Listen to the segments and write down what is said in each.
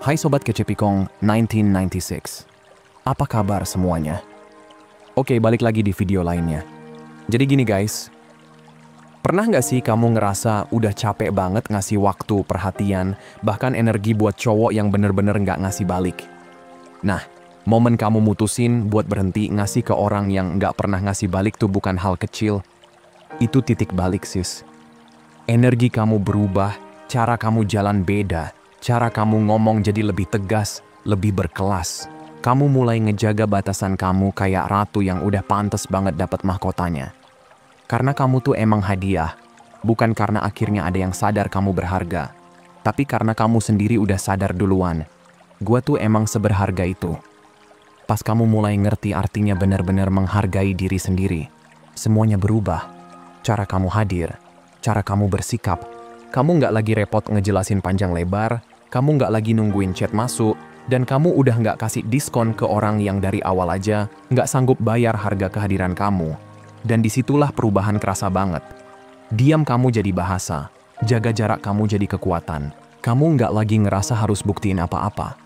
Hai Sobat Kecepikong 1996. Apa kabar semuanya? Oke, balik lagi di video lainnya. Jadi gini guys, pernah nggak sih kamu ngerasa udah capek banget ngasih waktu, perhatian, bahkan energi buat cowok yang bener-bener nggak ngasih balik? Nah, momen kamu mutusin buat berhenti ngasih ke orang yang nggak pernah ngasih balik tuh bukan hal kecil. Itu titik balik sis. Energi kamu berubah, cara kamu jalan beda. Cara kamu ngomong jadi lebih tegas, lebih berkelas. Kamu mulai ngejaga batasan kamu kayak ratu yang udah pantas banget dapat mahkotanya. Karena kamu tuh emang hadiah, bukan karena akhirnya ada yang sadar kamu berharga. Tapi karena kamu sendiri udah sadar duluan. Gua tuh emang seberharga itu. Pas kamu mulai ngerti artinya benar-benar menghargai diri sendiri, semuanya berubah. Cara kamu hadir, cara kamu bersikap. Kamu nggak lagi repot ngejelasin panjang lebar, kamu nggak lagi nungguin chat masuk, dan kamu udah nggak kasih diskon ke orang yang dari awal aja nggak sanggup bayar harga kehadiran kamu. Dan disitulah perubahan kerasa banget. Diam kamu jadi bahasa, jaga jarak kamu jadi kekuatan. Kamu nggak lagi ngerasa harus buktiin apa-apa.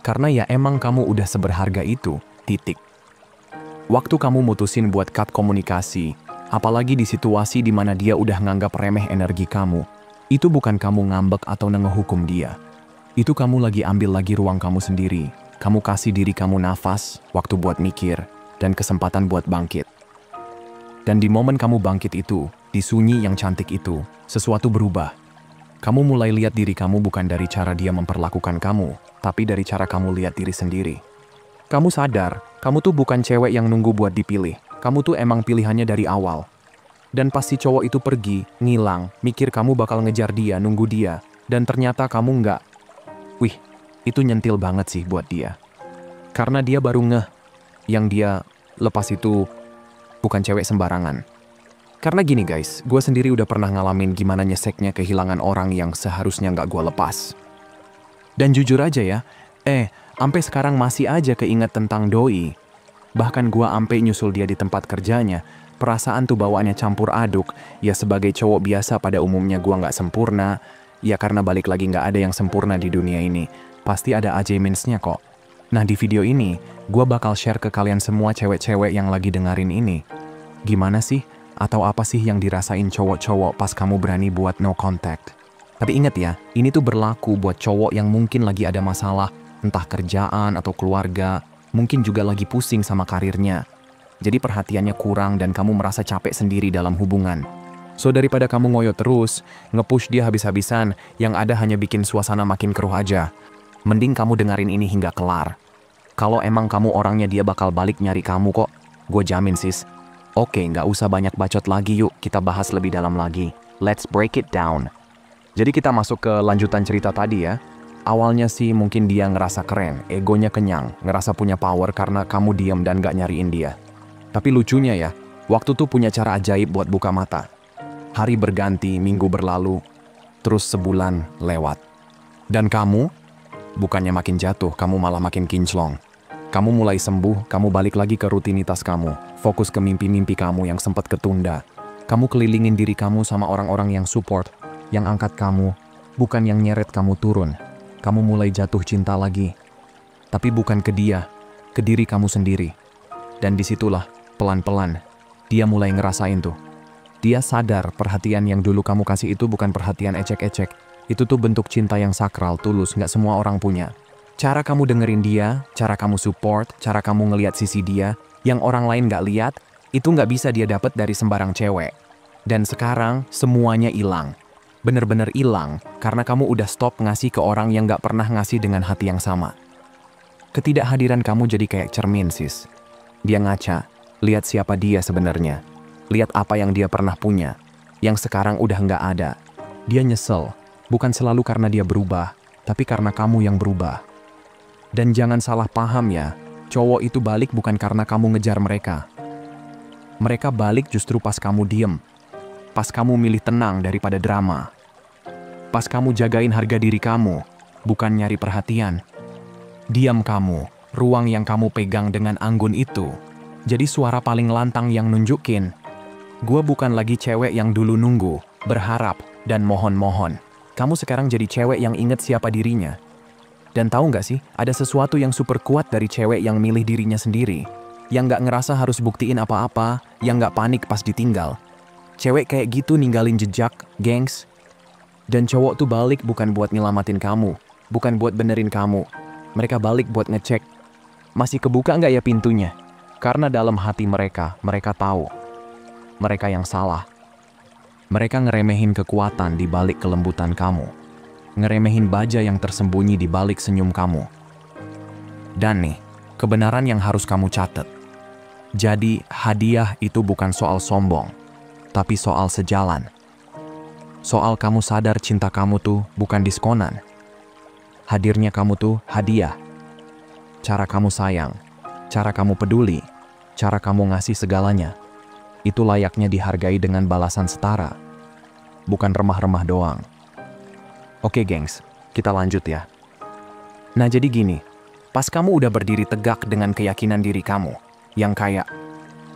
Karena ya emang kamu udah seberharga itu, titik. Waktu kamu mutusin buat cut komunikasi, apalagi di situasi di mana dia udah nganggap remeh energi kamu, itu bukan kamu ngambek atau ngehukum dia. Itu kamu lagi ambil lagi ruang kamu sendiri. Kamu kasih diri kamu nafas, waktu buat mikir, dan kesempatan buat bangkit. Dan di momen kamu bangkit itu, di sunyi yang cantik itu, sesuatu berubah. Kamu mulai lihat diri kamu bukan dari cara dia memperlakukan kamu, tapi dari cara kamu lihat diri sendiri. Kamu sadar, kamu tuh bukan cewek yang nunggu buat dipilih. Kamu tuh emang pilihannya dari awal. Dan pas si cowok itu pergi, ngilang, mikir kamu bakal ngejar dia, nunggu dia, dan ternyata kamu nggak. Wih, itu nyentil banget sih buat dia. Karena dia baru ngeh, yang dia lepas itu bukan cewek sembarangan. Karena gini guys, gue sendiri udah pernah ngalamin gimana nyeseknya kehilangan orang yang seharusnya nggak gue lepas. Dan jujur aja ya, sampai sekarang masih aja keinget tentang doi. Bahkan gue ampe nyusul dia di tempat kerjanya. Perasaan tuh bawaannya campur aduk. Ya sebagai cowok biasa pada umumnya gue nggak sempurna. Ya karena balik lagi nggak ada yang sempurna di dunia ini. Pasti ada achievements-nya kok. Nah di video ini, gue bakal share ke kalian semua cewek-cewek yang lagi dengerin ini. Gimana sih? Atau apa sih yang dirasain cowok-cowok pas kamu berani buat no contact? Tapi inget ya, ini tuh berlaku buat cowok yang mungkin lagi ada masalah. Entah kerjaan atau keluarga. Mungkin juga lagi pusing sama karirnya. Jadi perhatiannya kurang dan kamu merasa capek sendiri dalam hubungan. So daripada kamu ngoyo terus, nge-push dia habis-habisan, yang ada hanya bikin suasana makin keruh aja. Mending kamu dengerin ini hingga kelar. Kalau emang kamu orangnya dia bakal balik nyari kamu kok. Gue jamin sis. Oke, nggak usah banyak bacot lagi yuk, kita bahas lebih dalam lagi. Let's break it down. Jadi kita masuk ke lanjutan cerita tadi ya. Awalnya sih mungkin dia ngerasa keren, egonya kenyang, ngerasa punya power karena kamu diem dan gak nyariin dia. Tapi lucunya ya, waktu tuh punya cara ajaib buat buka mata. Hari berganti, minggu berlalu, terus sebulan lewat. Dan kamu, bukannya makin jatuh, kamu malah makin kinclong. Kamu mulai sembuh, kamu balik lagi ke rutinitas kamu, fokus ke mimpi-mimpi kamu yang sempat ketunda. Kamu kelilingin diri kamu sama orang-orang yang support, yang angkat kamu, bukan yang nyeret kamu turun. Kamu mulai jatuh cinta lagi. Tapi bukan ke dia, ke diri kamu sendiri. Dan disitulah, pelan-pelan, dia mulai ngerasain tuh. Dia sadar perhatian yang dulu kamu kasih itu bukan perhatian ecek-ecek. Itu tuh bentuk cinta yang sakral, tulus, nggak semua orang punya. Cara kamu dengerin dia, cara kamu support, cara kamu ngelihat sisi dia, yang orang lain nggak lihat, itu nggak bisa dia dapat dari sembarang cewek. Dan sekarang, semuanya hilang. Bener-bener hilang, karena kamu udah stop ngasih ke orang yang nggak pernah ngasih dengan hati yang sama. Ketidakhadiran kamu jadi kayak cermin sis. Dia ngaca, lihat siapa dia sebenarnya. Lihat apa yang dia pernah punya, yang sekarang udah nggak ada. Dia nyesel, bukan selalu karena dia berubah, tapi karena kamu yang berubah. Dan jangan salah paham ya, cowok itu balik bukan karena kamu ngejar mereka. Mereka balik justru pas kamu diem, pas kamu milih tenang daripada drama. Pas kamu jagain harga diri kamu, bukan nyari perhatian. Diam kamu, ruang yang kamu pegang dengan anggun itu. Jadi suara paling lantang yang nunjukin, gue bukan lagi cewek yang dulu nunggu, berharap, dan mohon-mohon. Kamu sekarang jadi cewek yang inget siapa dirinya. Dan tahu nggak sih, ada sesuatu yang super kuat dari cewek yang milih dirinya sendiri. Yang nggak ngerasa harus buktiin apa-apa, yang nggak panik pas ditinggal. Cewek kayak gitu ninggalin jejak, gengs. Dan cowok tuh balik bukan buat nyelamatin kamu, bukan buat benerin kamu. Mereka balik buat ngecek, masih kebuka nggak ya pintunya? Karena dalam hati mereka, mereka tahu. Mereka yang salah. Mereka ngeremehin kekuatan di balik kelembutan kamu. Ngeremehin baja yang tersembunyi di balik senyum kamu. Dan nih, kebenaran yang harus kamu catat. Jadi, hadiah itu bukan soal sombong, tapi soal sejalan. Soal kamu sadar cinta kamu tuh bukan diskonan. Hadirnya kamu tuh hadiah. Cara kamu sayang, cara kamu peduli, cara kamu ngasih segalanya. Itu layaknya dihargai dengan balasan setara. Bukan remah-remah doang. Oke gengs, kita lanjut ya. Nah jadi gini, pas kamu udah berdiri tegak dengan keyakinan diri kamu, yang kayak,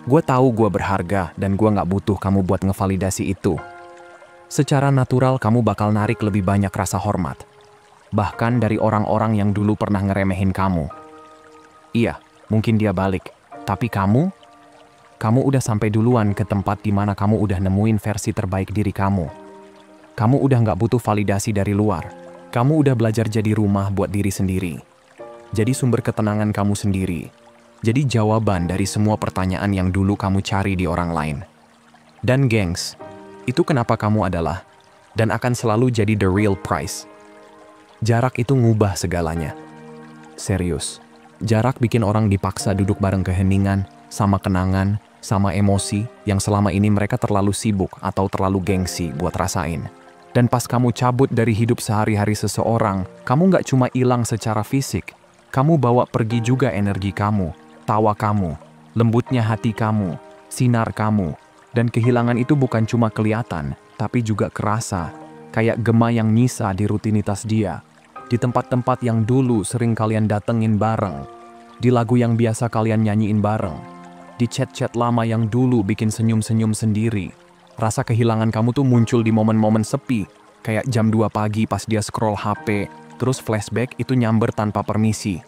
gue tahu gue berharga dan gue gak butuh kamu buat ngevalidasi itu. Secara natural kamu bakal narik lebih banyak rasa hormat. Bahkan dari orang-orang yang dulu pernah ngeremehin kamu. Iya, mungkin dia balik, tapi kamu udah sampai duluan ke tempat di mana kamu udah nemuin versi terbaik diri kamu. Kamu udah nggak butuh validasi dari luar. Kamu udah belajar jadi rumah buat diri sendiri. Jadi sumber ketenangan kamu sendiri. Jadi jawaban dari semua pertanyaan yang dulu kamu cari di orang lain. Dan gengs, itu kenapa kamu adalah dan akan selalu jadi the real price. Jarak itu ngubah segalanya. Serius, jarak bikin orang dipaksa duduk bareng keheningan, sama kenangan, sama emosi yang selama ini mereka terlalu sibuk atau terlalu gengsi buat rasain. Dan pas kamu cabut dari hidup sehari-hari seseorang, kamu nggak cuma hilang secara fisik, kamu bawa pergi juga energi kamu, tawa kamu, lembutnya hati kamu, sinar kamu. Dan kehilangan itu bukan cuma kelihatan, tapi juga kerasa, kayak gema yang nyisa di rutinitas dia. Di tempat-tempat yang dulu sering kalian datengin bareng, di lagu yang biasa kalian nyanyiin bareng, di chat-chat lama yang dulu bikin senyum-senyum sendiri. Rasa kehilangan kamu tuh muncul di momen-momen sepi, kayak jam 2 pagi pas dia scroll HP, terus flashback itu nyamber tanpa permisi.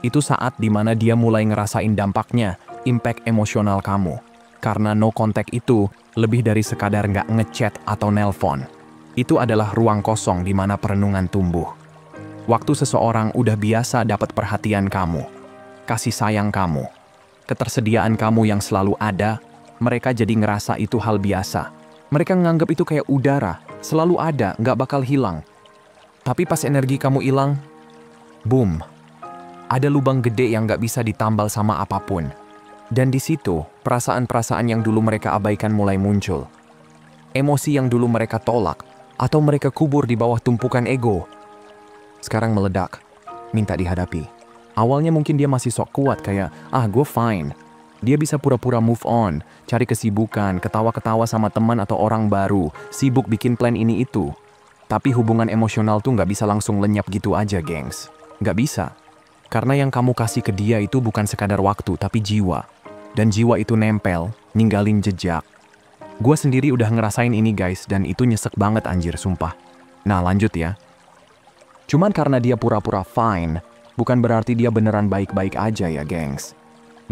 Itu saat dimana dia mulai ngerasain dampaknya, impact emosional kamu. Karena no contact itu lebih dari sekadar nggak ngechat atau nelpon. Itu adalah ruang kosong di mana perenungan tumbuh. Waktu seseorang udah biasa dapat perhatian kamu, kasih sayang kamu, ketersediaan kamu yang selalu ada, mereka jadi ngerasa itu hal biasa. Mereka nganggap itu kayak udara, selalu ada, nggak bakal hilang. Tapi pas energi kamu hilang, boom, ada lubang gede yang nggak bisa ditambal sama apapun. Dan di situ, perasaan-perasaan yang dulu mereka abaikan mulai muncul. Emosi yang dulu mereka tolak, atau mereka kubur di bawah tumpukan ego, sekarang meledak, minta dihadapi. Awalnya mungkin dia masih sok kuat kayak, gue fine. Dia bisa pura-pura move on, cari kesibukan, ketawa-ketawa sama teman atau orang baru, sibuk bikin plan ini itu. Tapi hubungan emosional tuh nggak bisa langsung lenyap gitu aja, gengs. Nggak bisa. Karena yang kamu kasih ke dia itu bukan sekadar waktu, tapi jiwa. Dan jiwa itu nempel, ninggalin jejak. Gue sendiri udah ngerasain ini guys, dan itu nyesek banget anjir, sumpah. Nah lanjut ya. Cuman karena dia pura-pura fine, bukan berarti dia beneran baik-baik aja ya gengs.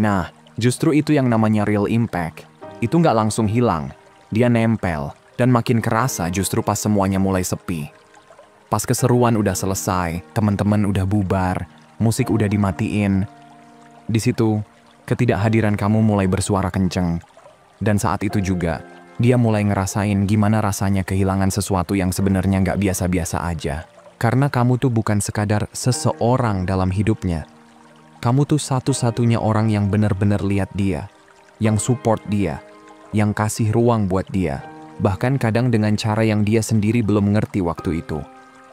Nah, justru itu yang namanya real impact. Itu nggak langsung hilang, dia nempel, dan makin kerasa justru pas semuanya mulai sepi. Pas keseruan udah selesai, teman-teman udah bubar, musik udah dimatiin. Di situ, ketidakhadiran kamu mulai bersuara kenceng. Dan saat itu juga, dia mulai ngerasain gimana rasanya kehilangan sesuatu yang sebenarnya nggak biasa-biasa aja. Karena kamu tuh bukan sekadar seseorang dalam hidupnya. Kamu tuh satu-satunya orang yang benar-benar lihat dia, yang support dia, yang kasih ruang buat dia. Bahkan kadang dengan cara yang dia sendiri belum ngerti waktu itu.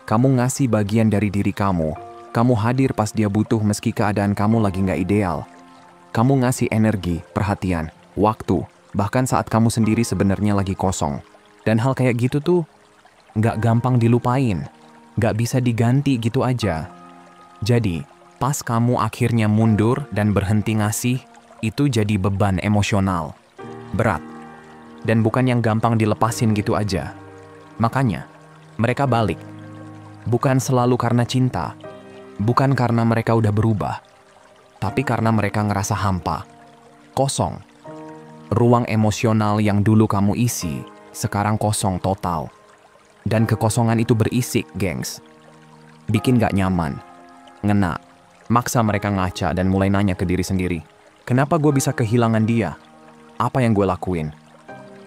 Kamu ngasih bagian dari diri kamu. Kamu hadir pas dia butuh meski keadaan kamu lagi nggak ideal. Kamu ngasih energi, perhatian, waktu, bahkan saat kamu sendiri sebenarnya lagi kosong. Dan hal kayak gitu tuh nggak gampang dilupain. Nggak bisa diganti gitu aja. Jadi, pas kamu akhirnya mundur dan berhenti ngasih, itu jadi beban emosional. Berat. Dan bukan yang gampang dilepasin gitu aja. Makanya, mereka balik. Bukan selalu karena cinta, Bukan karena mereka udah berubah, tapi karena mereka ngerasa hampa, kosong. Ruang emosional yang dulu kamu isi, sekarang kosong total. Dan kekosongan itu berisik, gengs. Bikin gak nyaman, ngena, maksa mereka ngaca dan mulai nanya ke diri sendiri. Kenapa gue bisa kehilangan dia? Apa yang gue lakuin?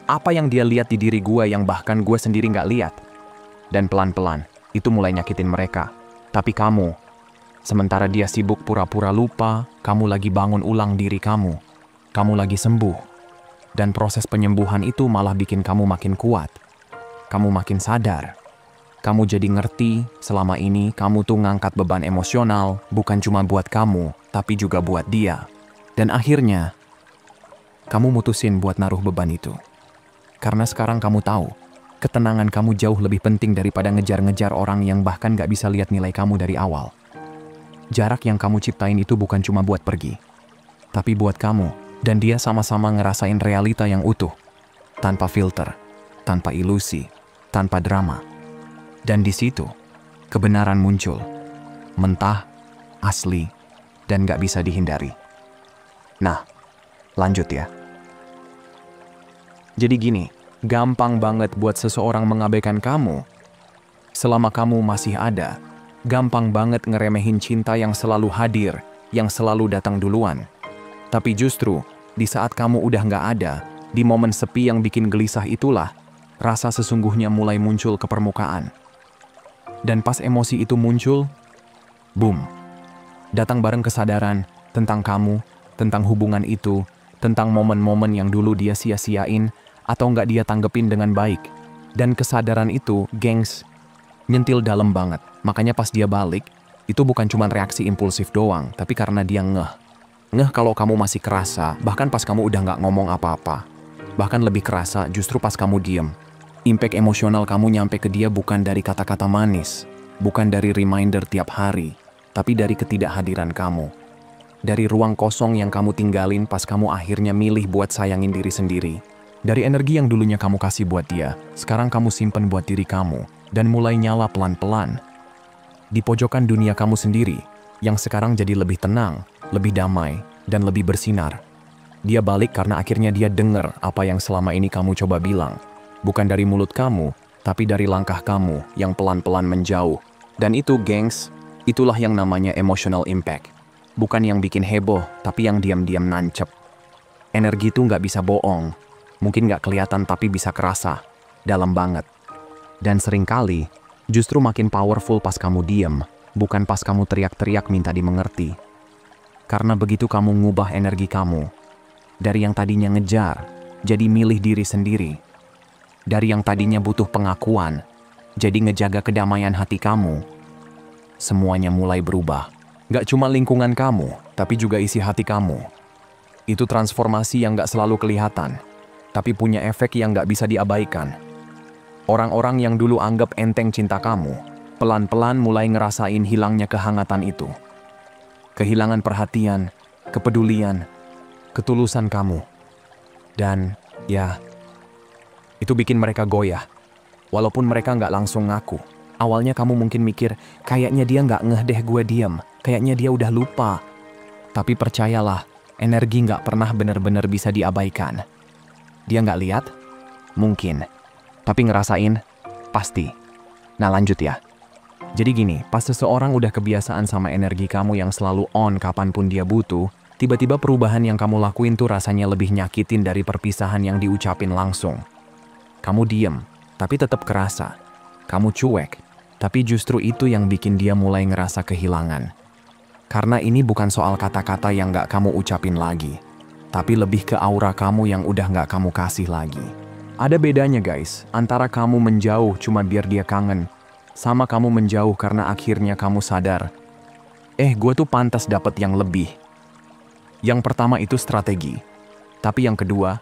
Apa yang dia lihat di diri gue yang bahkan gue sendiri gak lihat? Dan pelan-pelan, itu mulai nyakitin mereka. Tapi kamu, sementara dia sibuk pura-pura lupa, kamu lagi bangun ulang diri kamu. Kamu lagi sembuh. Dan proses penyembuhan itu malah bikin kamu makin kuat. Kamu makin sadar. Kamu jadi ngerti selama ini kamu tuh ngangkat beban emosional bukan cuma buat kamu, tapi juga buat dia. Dan akhirnya, kamu mutusin buat naruh beban itu. Karena sekarang kamu tahu, ketenangan kamu jauh lebih penting daripada ngejar-ngejar orang yang bahkan gak bisa lihat nilai kamu dari awal. Jarak yang kamu ciptain itu bukan cuma buat pergi, tapi buat kamu dan dia sama-sama ngerasain realita yang utuh, tanpa filter, tanpa ilusi, tanpa drama. Dan di situ, kebenaran muncul, mentah, asli, dan gak bisa dihindari. Nah, lanjut ya. Jadi gini, gampang banget buat seseorang mengabaikan kamu. Selama kamu masih ada, gampang banget ngeremehin cinta yang selalu hadir, yang selalu datang duluan. Tapi justru, di saat kamu udah nggak ada, di momen sepi yang bikin gelisah itulah, rasa sesungguhnya mulai muncul ke permukaan. Dan pas emosi itu muncul, boom. Datang bareng kesadaran tentang kamu, tentang hubungan itu, tentang momen-momen yang dulu dia sia-siain, atau nggak dia tanggepin dengan baik. Dan kesadaran itu, gengs, nyentil dalam banget. Makanya pas dia balik, itu bukan cuma reaksi impulsif doang, tapi karena dia ngeh. Ngeh kalau kamu masih kerasa, bahkan pas kamu udah nggak ngomong apa-apa. Bahkan lebih kerasa justru pas kamu diem. Impact emosional kamu nyampe ke dia bukan dari kata-kata manis, bukan dari reminder tiap hari, tapi dari ketidakhadiran kamu. Dari ruang kosong yang kamu tinggalin pas kamu akhirnya milih buat sayangin diri sendiri. Dari energi yang dulunya kamu kasih buat dia, sekarang kamu simpen buat diri kamu, dan mulai nyala pelan-pelan. Di pojokan dunia kamu sendiri, yang sekarang jadi lebih tenang, lebih damai, dan lebih bersinar. Dia balik karena akhirnya dia denger apa yang selama ini kamu coba bilang. Bukan dari mulut kamu, tapi dari langkah kamu yang pelan-pelan menjauh. Dan itu, gengs, itulah yang namanya emotional impact. Bukan yang bikin heboh, tapi yang diam-diam nancep. Energi itu nggak bisa bohong. Mungkin nggak kelihatan tapi bisa kerasa. Dalam banget. Dan seringkali, justru makin powerful pas kamu diem, bukan pas kamu teriak-teriak minta dimengerti. Karena begitu kamu ngubah energi kamu, dari yang tadinya ngejar, jadi milih diri sendiri. Dari yang tadinya butuh pengakuan, jadi ngejaga kedamaian hati kamu. Semuanya mulai berubah. Gak cuma lingkungan kamu, tapi juga isi hati kamu. Itu transformasi yang gak selalu kelihatan, tapi punya efek yang gak bisa diabaikan. Orang-orang yang dulu anggap enteng cinta kamu, pelan-pelan mulai ngerasain hilangnya kehangatan itu. Kehilangan perhatian, kepedulian, ketulusan kamu. Dan, ya, itu bikin mereka goyah. Walaupun mereka nggak langsung ngaku. Awalnya kamu mungkin mikir, kayaknya dia nggak ngeh deh gue diem. Kayaknya dia udah lupa. Tapi percayalah, energi nggak pernah bener-bener bisa diabaikan. Dia nggak lihat? Mungkin. Tapi ngerasain? Pasti. Nah lanjut ya. Jadi gini, pas seseorang udah kebiasaan sama energi kamu yang selalu on kapanpun dia butuh, tiba-tiba perubahan yang kamu lakuin tuh rasanya lebih nyakitin dari perpisahan yang diucapin langsung. Kamu diem, tapi tetap kerasa. Kamu cuek, tapi justru itu yang bikin dia mulai ngerasa kehilangan. Karena ini bukan soal kata-kata yang gak kamu ucapin lagi, tapi lebih ke aura kamu yang udah gak kamu kasih lagi. Ada bedanya guys, antara kamu menjauh cuma biar dia kangen, sama kamu menjauh karena akhirnya kamu sadar, gue tuh pantas dapet yang lebih. Yang pertama itu strategi, tapi yang kedua,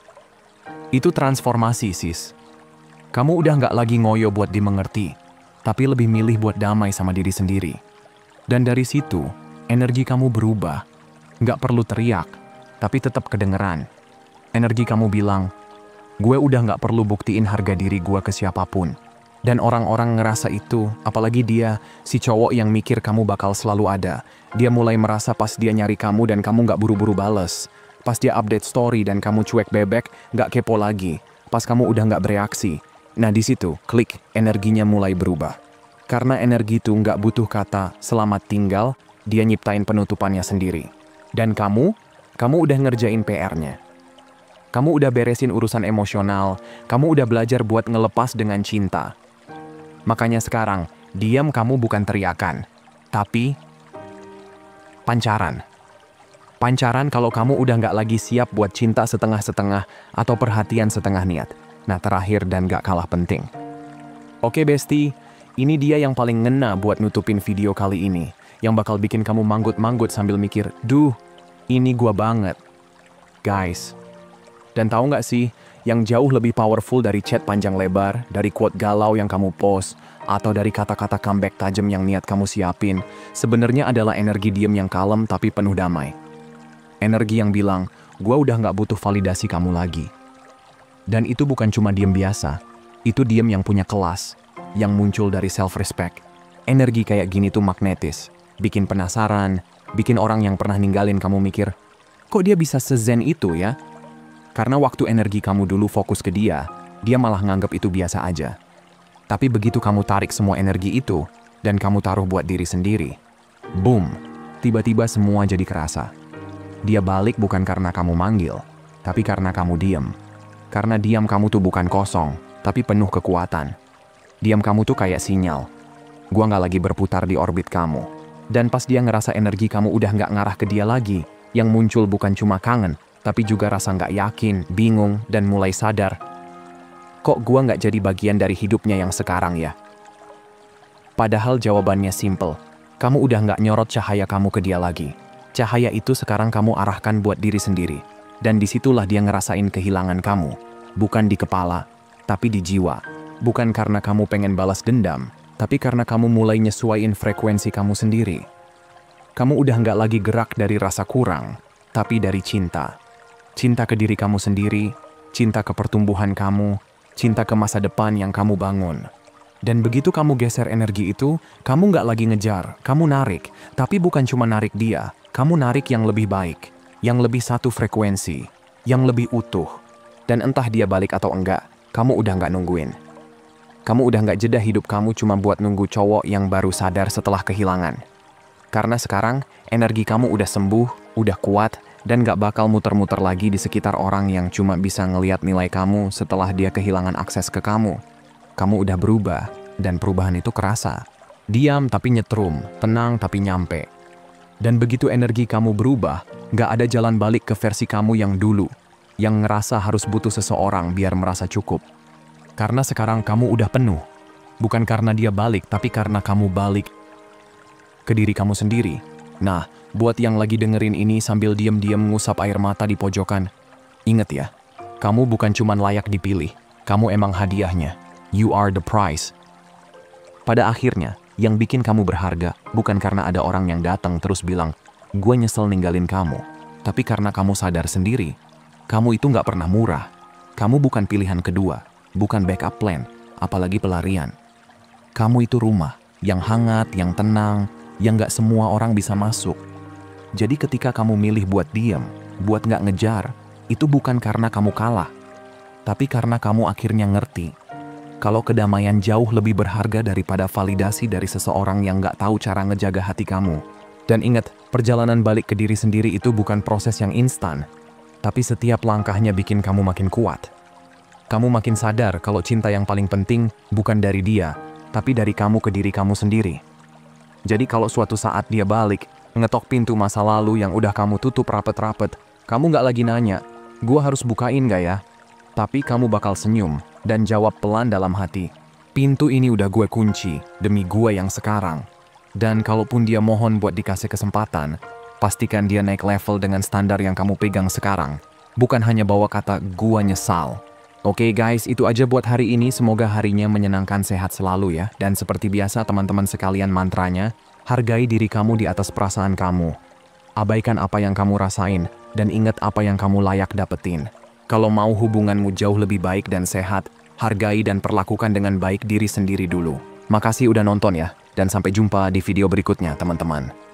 itu transformasi sis. Kamu udah gak lagi ngoyo buat dimengerti, tapi lebih milih buat damai sama diri sendiri. Dan dari situ, energi kamu berubah. Gak perlu teriak, tapi tetap kedengeran. Energi kamu bilang, gue udah gak perlu buktiin harga diri gue ke siapapun. Dan orang-orang ngerasa itu, apalagi dia, si cowok yang mikir kamu bakal selalu ada. Dia mulai merasa pas dia nyari kamu dan kamu nggak buru-buru bales. Pas dia update story dan kamu cuek bebek, nggak kepo lagi. Pas kamu udah nggak bereaksi. Nah di situ, klik, energinya mulai berubah. Karena energi itu nggak butuh kata selamat tinggal, dia nyiptain penutupannya sendiri. Dan kamu udah ngerjain PR-nya. Kamu udah beresin urusan emosional, kamu udah belajar buat ngelepas dengan cinta. Makanya sekarang, diam kamu bukan teriakan, tapi pancaran. Pancaran kalau kamu udah nggak lagi siap buat cinta setengah-setengah atau perhatian setengah niat. Nah terakhir dan nggak kalah penting. Oke bestie, ini dia yang paling ngena buat nutupin video kali ini. Yang bakal bikin kamu manggut-manggut sambil mikir, duh, ini gua banget. Guys, dan tahu nggak sih, yang jauh lebih powerful dari chat panjang lebar, dari quote galau yang kamu post, atau dari kata-kata comeback tajam yang niat kamu siapin, sebenarnya adalah energi diem yang kalem tapi penuh damai. Energi yang bilang, gua udah nggak butuh validasi kamu lagi. Dan itu bukan cuma diem biasa, itu diem yang punya kelas, yang muncul dari self-respect. Energi kayak gini tuh magnetis, bikin penasaran, bikin orang yang pernah ninggalin kamu mikir, kok dia bisa sezen itu ya? Karena waktu energi kamu dulu fokus ke dia malah nganggep itu biasa aja. Tapi begitu kamu tarik semua energi itu, dan kamu taruh buat diri sendiri, boom, tiba-tiba semua jadi kerasa. Dia balik bukan karena kamu manggil, tapi karena kamu diem. Karena diam kamu tuh bukan kosong, tapi penuh kekuatan. Diam kamu tuh kayak sinyal. Gua nggak lagi berputar di orbit kamu. Dan pas dia ngerasa energi kamu udah nggak ngarah ke dia lagi, yang muncul bukan cuma kangen, tapi juga rasa nggak yakin, bingung, dan mulai sadar. Kok gua nggak jadi bagian dari hidupnya yang sekarang ya? Padahal jawabannya simple. Kamu udah nggak nyorot cahaya kamu ke dia lagi. Cahaya itu sekarang kamu arahkan buat diri sendiri. Dan disitulah dia ngerasain kehilangan kamu. Bukan di kepala, tapi di jiwa. Bukan karena kamu pengen balas dendam, tapi karena kamu mulai nyesuaiin frekuensi kamu sendiri. Kamu udah nggak lagi gerak dari rasa kurang, tapi dari cinta. Cinta ke diri kamu sendiri, cinta ke pertumbuhan kamu, cinta ke masa depan yang kamu bangun. Dan begitu kamu geser energi itu, kamu nggak lagi ngejar, kamu narik. Tapi bukan cuma narik dia, kamu narik yang lebih baik, yang lebih satu frekuensi, yang lebih utuh. Dan entah dia balik atau enggak, kamu udah nggak nungguin. Kamu udah nggak jeda hidup kamu cuma buat nunggu cowok yang baru sadar setelah kehilangan. Karena sekarang, energi kamu udah sembuh, udah kuat, dan gak bakal muter-muter lagi di sekitar orang yang cuma bisa ngeliat nilai kamu setelah dia kehilangan akses ke kamu. Kamu udah berubah, dan perubahan itu kerasa. Diam tapi nyetrum, tenang tapi nyampe. Dan begitu energi kamu berubah, gak ada jalan balik ke versi kamu yang dulu, yang ngerasa harus butuh seseorang biar merasa cukup. Karena sekarang kamu udah penuh. Bukan karena dia balik, tapi karena kamu balik ke diri kamu sendiri. Nah, buat yang lagi dengerin ini sambil diam-diam ngusap air mata di pojokan, inget ya, kamu bukan cuman layak dipilih, kamu emang hadiahnya. You are the prize. Pada akhirnya, yang bikin kamu berharga bukan karena ada orang yang datang terus bilang, gue nyesel ninggalin kamu, tapi karena kamu sadar sendiri, kamu itu nggak pernah murah. Kamu bukan pilihan kedua, bukan backup plan, apalagi pelarian. Kamu itu rumah, yang hangat, yang tenang, yang gak semua orang bisa masuk. Jadi ketika kamu milih buat diam, buat gak ngejar, itu bukan karena kamu kalah, tapi karena kamu akhirnya ngerti kalau kedamaian jauh lebih berharga daripada validasi dari seseorang yang gak tahu cara ngejaga hati kamu. Dan ingat, perjalanan balik ke diri sendiri itu bukan proses yang instan, tapi setiap langkahnya bikin kamu makin kuat. Kamu makin sadar kalau cinta yang paling penting bukan dari dia, tapi dari kamu ke diri kamu sendiri. Jadi kalau suatu saat dia balik, ngetok pintu masa lalu yang udah kamu tutup rapet-rapet, kamu nggak lagi nanya, gua harus bukain gak ya? Tapi kamu bakal senyum dan jawab pelan dalam hati, pintu ini udah gue kunci demi gue yang sekarang. Dan kalaupun dia mohon buat dikasih kesempatan, pastikan dia naik level dengan standar yang kamu pegang sekarang. Bukan hanya bawa kata gua nyesal. Oke guys, itu aja buat hari ini. Semoga harinya menyenangkan, sehat selalu ya. Dan seperti biasa teman-teman sekalian, mantranya, hargai diri kamu di atas perasaan kamu. Abaikan apa yang kamu rasain, dan ingat apa yang kamu layak dapetin. Kalau mau hubunganmu jauh lebih baik dan sehat, hargai dan perlakukan dengan baik diri sendiri dulu. Makasih udah nonton ya, dan sampai jumpa di video berikutnya teman-teman.